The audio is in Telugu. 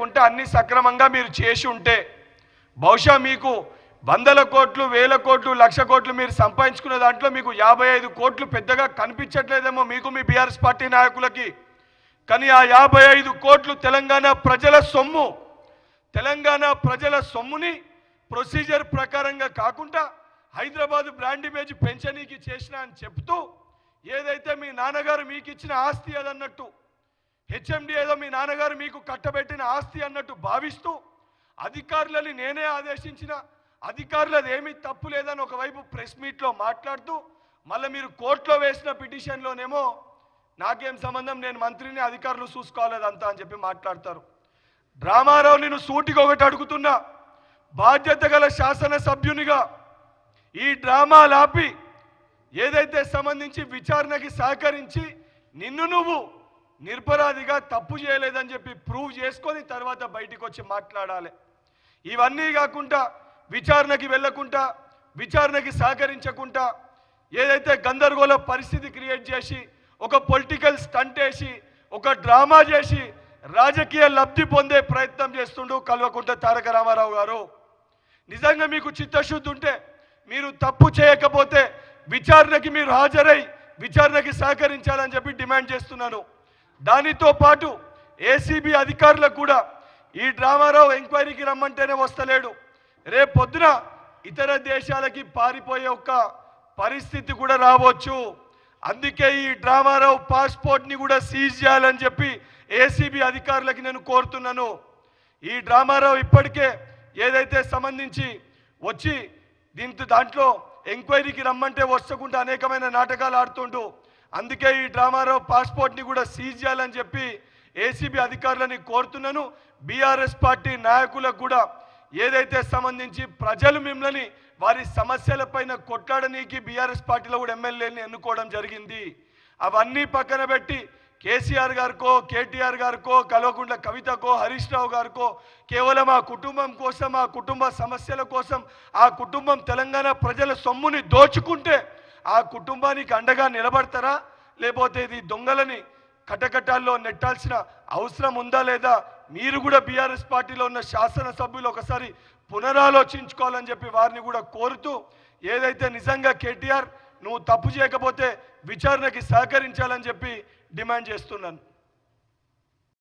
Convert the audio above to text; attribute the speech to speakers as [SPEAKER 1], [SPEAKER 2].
[SPEAKER 1] చేయకుంటే అన్ని సక్రమంగా మీరు చేసి ఉంటే బహుశా మీకు 100 కోట్లు 1000 కోట్లు 1,00,000 కోట్లు మీరు సంపాదించుకునే దాంట్లో మీకు 55 కోట్లు పెద్దగా కనిపించట్లేదేమో మీకు మీ బీఆర్ఎస్ పార్టీ నాయకులకి. కానీ ఆ 55 కోట్లు తెలంగాణ ప్రజల సొమ్ము. తెలంగాణ ప్రజల సొమ్ముని ప్రొసీజర్ ప్రకారంగా కాకుండా హైదరాబాద్ బ్రాండ్ ఇమేజ్ పెంచనీకి చేసిన అని చెప్తూ ఏదైతే మీ నాన్నగారు మీకు ఇచ్చిన ఆస్తి అదన్నట్టు, హెచ్ఎండి ఏదో మీ నాన్నగారు మీకు కట్టబెట్టిన ఆస్తి అన్నట్టు భావిస్తూ అధికారులని నేనే ఆదేశించిన, అధికారులది ఏమీ తప్పు లేదని ఒకవైపు ప్రెస్ మీట్లో మాట్లాడుతూ మళ్ళీ మీరు కోర్టులో వేసిన పిటిషన్లోనేమో నాకేం సంబంధం, నేను మంత్రిని, అధికారులు చూసుకోలేదంతా అని చెప్పి మాట్లాడతారు. రామారావు నేను సూటికి ఒకటి అడుగుతున్నా, బాధ్యత గల శాసనసభ్యునిగా ఈ డ్రామాలు ఆపి ఏదైతే సంబంధించి విచారణకి సహకరించి నిన్ను నువ్వు నిరపరాధిగా తప్పు చేయలేదని చెప్పి ప్రూవ్ చేసుకొని తర్వాత బయటికి వచ్చి మాట్లాడాలి. ఇవన్నీ కాకుండా విచారణకి వెళ్ళకుండా, విచారణకి సహకరించకుండా ఏదైతే గందరగోళ పరిస్థితి క్రియేట్ చేసి ఒక పొలిటికల్ స్టంట్ వేసి ఒక డ్రామా చేసి రాజకీయ లబ్ధి పొందే ప్రయత్నం చేస్తుండు కల్వకుంట్ల తారక రామారావు గారు. నిజంగా మీకు చిత్తశుద్ధి ఉంటే మీరు తప్పు చేయకపోతే విచారణకి మీరు హాజరై విచారణకి సహకరించాలని చెప్పి డిమాండ్ చేస్తున్నాను. దానితో పాటు ఏసీబీ అధికారులకు కూడా ఈ డ్రామారావు ఎంక్వైరీకి రమ్మంటేనే వస్తలేడు, రేపు పొద్దున ఇతర దేశాలకి పారిపోయే ఒక పరిస్థితి కూడా రావచ్చు. అందుకే ఈ డ్రామారావు పాస్పోర్ట్ని కూడా సీజ్ చేయాలని చెప్పి ఏసీబీ అధికారులకి నేను కోరుతున్నాను. ఈ డ్రామారావు ఇప్పటికే ఏదైతే సంబంధించి వచ్చి దాంట్లో ఎంక్వైరీకి రమ్మంటే వచ్చకుండా అనేకమైన నాటకాలు ఆడుతుంటూ, అందుకే ఈ డ్రామారావు పాస్పోర్ట్ని కూడా సీజ్ చేయాలని చెప్పి ఏసీబీ అధికారులని కోరుతున్నాను. బీఆర్ఎస్ పార్టీ నాయకులకు కూడా ఏదైతే సంబంధించి ప్రజలు మిమ్మల్ని వారి సమస్యలపైన కొట్లాడనీకి బీఆర్ఎస్ పార్టీలో కూడా ఎమ్మెల్యేని ఎన్నుకోవడం జరిగింది. అవన్నీ పక్కన పెట్టి కేసీఆర్ గారికో, కేటీఆర్ గారికో, కల్వకుంట్ల కవితకో, హరీష్ రావు గారికో కేవలం ఆ కుటుంబం కోసం, ఆ కుటుంబ సమస్యల కోసం, ఆ కుటుంబం తెలంగాణ ప్రజల సొమ్ముని దోచుకుంటే ఆ కుటుంబానికి అండగా నిలబడతారా, లేకపోతే ఇది దొంగలని కటకటాల్లో నెట్టాల్సిన అవసరం ఉందా లేదా? మీరు కూడా బీఆర్ఎస్ పార్టీలో ఉన్న శాసనసభ్యులు ఒకసారి పునరాలోచించుకోవాలని చెప్పి వారిని కూడా కోరుతూ, ఏదైతే నిజంగా కేటీఆర్ నువ్వు తప్పు చేయకపోతే విచారణకి సహకరించాలని చెప్పి డిమాండ్ చేస్తున్నాను.